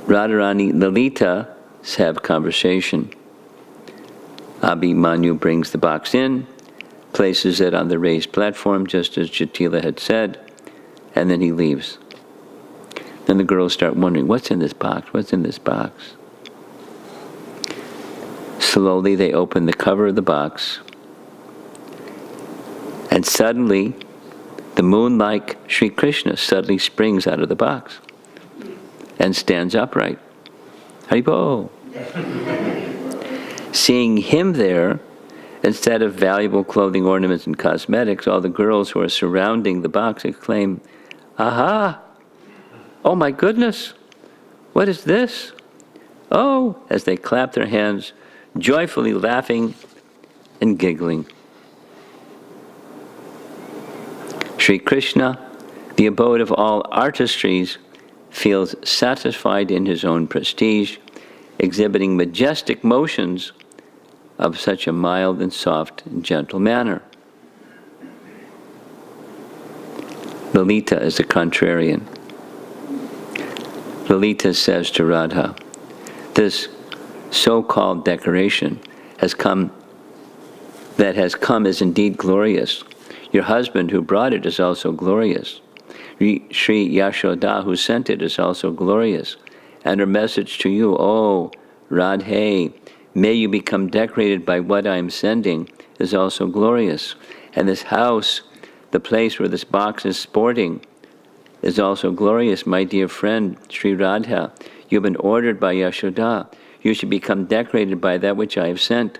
Radharani, Lalita have conversation. Abhimanyu brings the box in, places it on the raised platform, just as Jatila had said, and then he leaves. Then the girls start wondering, what's in this box? What's in this box? Slowly they open the cover of the box, and suddenly the moon-like Sri Krishna suddenly springs out of the box and stands upright. Haribo! Seeing him there, instead of valuable clothing, ornaments, and cosmetics, all the girls who are surrounding the box exclaim, "Aha! Oh my goodness! What is this? Oh!" as they clap their hands, joyfully laughing and giggling. Sri Krishna, the abode of all artistries, feels satisfied in his own prestige, exhibiting majestic motions of such a mild and soft and gentle manner. Lalita is a contrarian. Lalita says to Radha, this so-called decoration has come is indeed glorious. Your husband who brought it is also glorious. Sri Yashoda who sent it is also glorious. And her message to you, oh, Radhe, may you become decorated by what I am sending, is also glorious. And this house, the place where this box is sporting, is also glorious. My dear friend, Sri Radha, you have been ordered by Yashoda. You should become decorated by that which I have sent.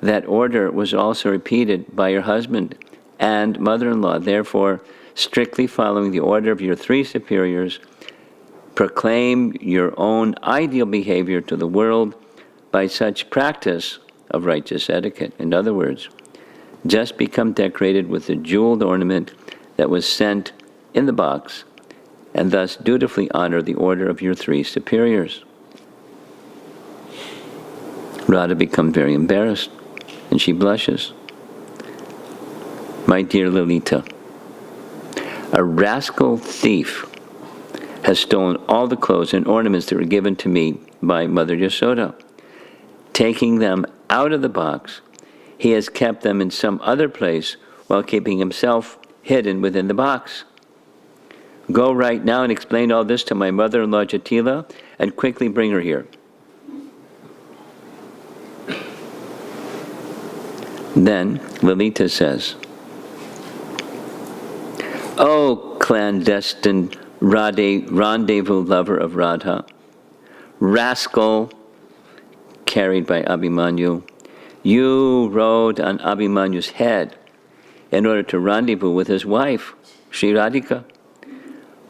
That order was also repeated by your husband and mother-in-law. Therefore, strictly following the order of your three superiors, proclaim your own ideal behavior to the world by such practice of righteous etiquette. In other words, just become decorated with the jeweled ornament that was sent in the box, and thus dutifully honor the order of your three superiors. Radha becomes very embarrassed, and she blushes. My dear Lalita, a rascal thief has stolen all the clothes and ornaments that were given to me by Mother Yasoda. Taking them out of the box, he has kept them in some other place while keeping himself hidden within the box. Go right now and explain all this to my mother-in-law Jatila, and quickly bring her here. Then Lalita says, "O clandestine rendezvous lover of Radha, rascal carried by Abhimanyu, you rode on Abhimanyu's head in order to rendezvous with his wife, Sri Radhika.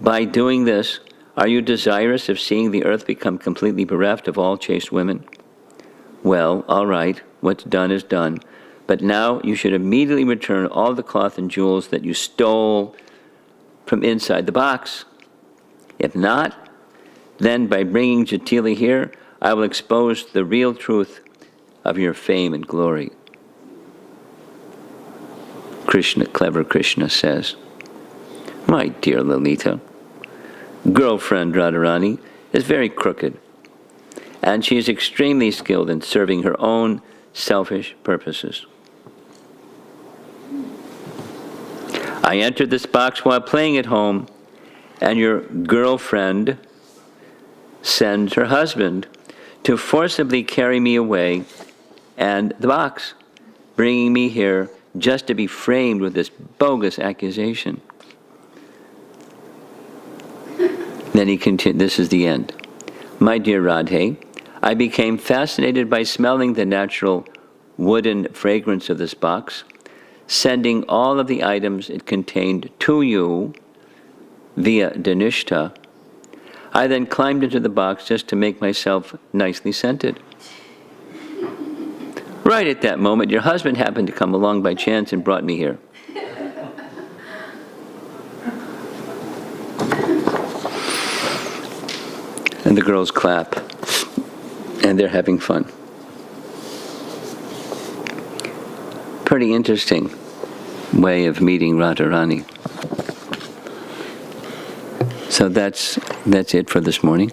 By doing this, are you desirous of seeing the earth become completely bereft of all chaste women? Well, all right, what's done is done. But now you should immediately return all the cloth and jewels that you stole from inside the box. If not, then by bringing Jatila here, I will expose the real truth of your fame and glory." Krishna, clever Krishna says, "My dear Lalita, girlfriend Radha Rani is very crooked, and she is extremely skilled in serving her own selfish purposes. I entered this box while playing at home, and your girlfriend sends her husband to forcibly carry me away and the box, bringing me here just to be framed with this bogus accusation." Then he continued, this is the end. "My dear Radhe, I became fascinated by smelling the natural wooden fragrance of this box, sending all of the items it contained to you via Dhanishta. I then climbed into the box just to make myself nicely scented. Right at that moment, your husband happened to come along by chance and brought me here. And the girls clap, and they're having fun. Pretty interesting way of meeting Radha Rani. So that's it for this morning.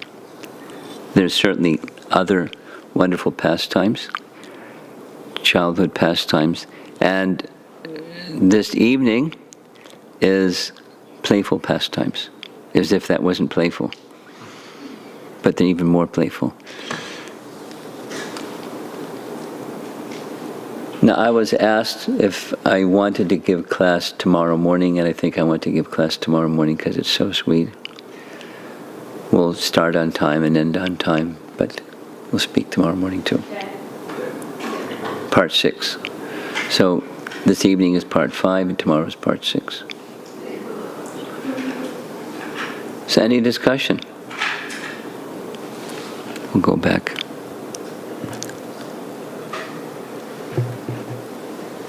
There's certainly other wonderful pastimes, childhood pastimes, and this evening is playful pastimes, as if that wasn't playful, but then even more playful. Now, I was asked if I wanted to give class tomorrow morning, and I think I want to give class tomorrow morning because it's so sweet. We'll start on time and end on time, but we'll speak tomorrow morning too. Part 6. So this evening is part 5 and tomorrow is part 6. So any discussion? We'll go back.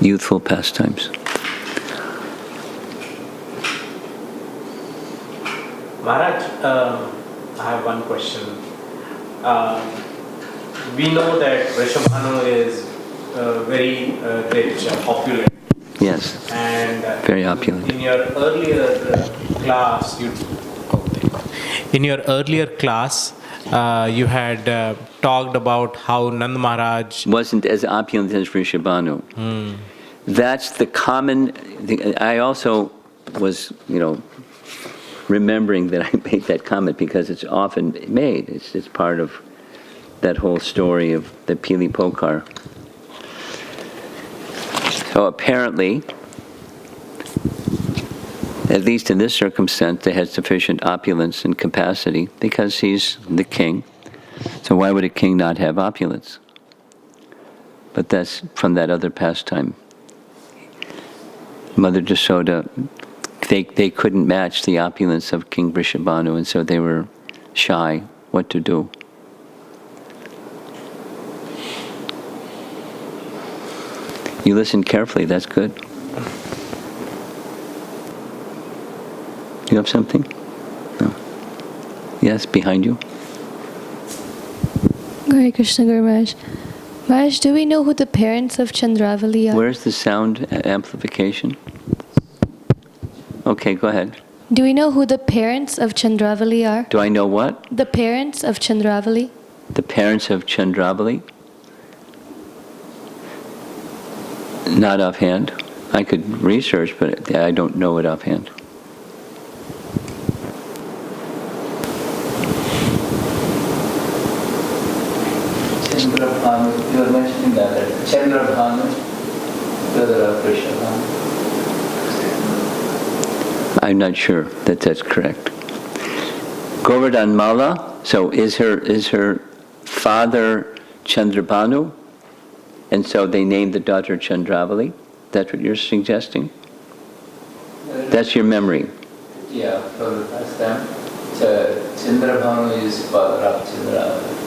Youthful pastimes. Maharaj, I have one question. We know that Vrishabhanu is very rich and opulent. Yes. And very opulent. In your earlier class, you had talked about how Nand Maharaj wasn't as opulent as Vrishabhanu. That's the common. I also was, remembering that I made that comment because it's often made. It's part of that whole story of the peacock. So apparently, at least in this circumstance, they had sufficient opulence and capacity because he's the king. So why would a king not have opulence? But that's from that other pastime. Mother Jasoda, they couldn't match the opulence of King Vrishabhanu, and so they were shy what to do. You listen carefully, that's good. You have something? No. Yes, behind you. Hare Krishna Guru Maharaj. Maharaj, do we know who the parents of Chandravali are? Where's the sound amplification? Okay, go ahead. Do we know who the parents of Chandravali are? Do I know what? The parents of Chandravali. The parents of Chandravali? Not offhand. I could research, but I don't know it offhand. Chandrabhanu, you were mentioning that Chandrabhanu, brother of Vrishabhanu. I'm not sure that that's correct. Govardhan Mala, so is her father Chandrabhanu? And so they named the daughter Chandravali? That's what you're suggesting? That's your memory? Yeah, from the past time. Chandrabhanu is father of Chandravali.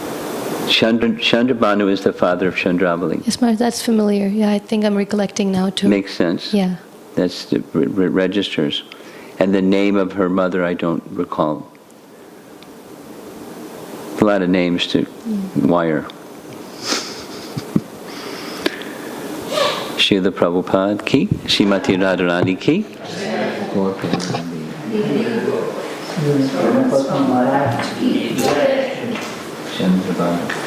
Chandrabhanu is the father of Chandravali. Yes, Maharaj, that's familiar. Yeah, I think I'm recollecting now too. Makes sense. Yeah. That's the registers. And the name of her mother, I don't recall. A lot of names to wire. Srila Prabhupada ki, Srimati Radha Rani ki. Chandrabhanu.